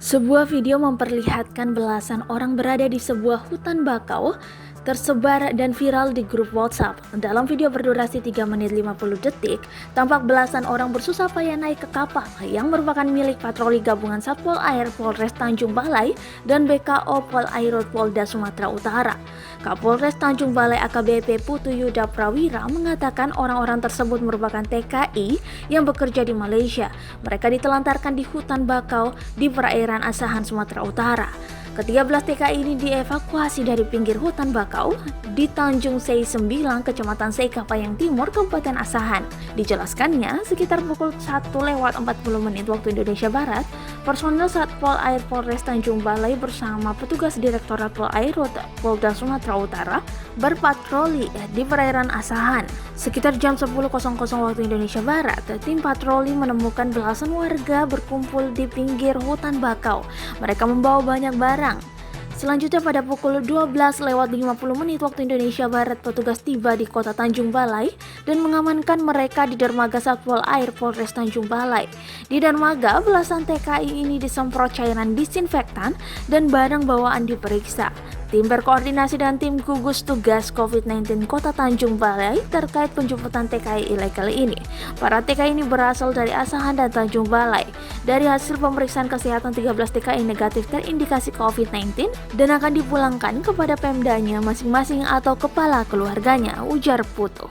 Sebuah video memperlihatkan belasan orang berada di sebuah hutan bakau tersebar dan viral di grup WhatsApp. Dalam video berdurasi 3 menit 50 detik, tampak belasan orang bersusah payah naik ke kapal yang merupakan milik patroli gabungan Satpol Air Polres Tanjung Balai dan BKO Polairut Polda Sumatera Utara. Kapolres Tanjung Balai AKBP Putu Yuda Prawira mengatakan orang-orang tersebut merupakan TKI yang bekerja di Malaysia. Mereka ditelantarkan di hutan bakau di perairan Asahan, Sumatera Utara. Ke-13 TKI ini dievakuasi dari pinggir hutan bakau di Tanjung Sei 9, Kecamatan Sei Kapayang Timur, Kabupaten Asahan. Dijelaskannya, sekitar pukul 1:40 waktu Indonesia Barat, personel Satpol Air Polres Tanjung Balai bersama petugas Direktorat Polairut Polda Sumatera Utara berpatroli di perairan Asahan. Sekitar jam 10.00 waktu Indonesia Barat, tim patroli menemukan belasan warga berkumpul di pinggir hutan bakau. Mereka membawa banyak barang. Selanjutnya pada pukul 12:50 waktu Indonesia Barat, petugas tiba di kota Tanjung Balai dan mengamankan mereka di dermaga Satpol Air Polres Tanjung Balai. Di dermaga, belasan TKI ini disemprot cairan disinfektan dan barang bawaan diperiksa. Tim berkoordinasi dengan tim gugus tugas COVID-19 Kota Tanjung Balai terkait penjemputan TKI ilegal ini. Para TKI ini berasal dari Asahan dan Tanjung Balai. Dari hasil pemeriksaan kesehatan, 13 TKI negatif terindikasi COVID-19 dan akan dipulangkan kepada pemdanya masing-masing atau kepala keluarganya, ujar Putu.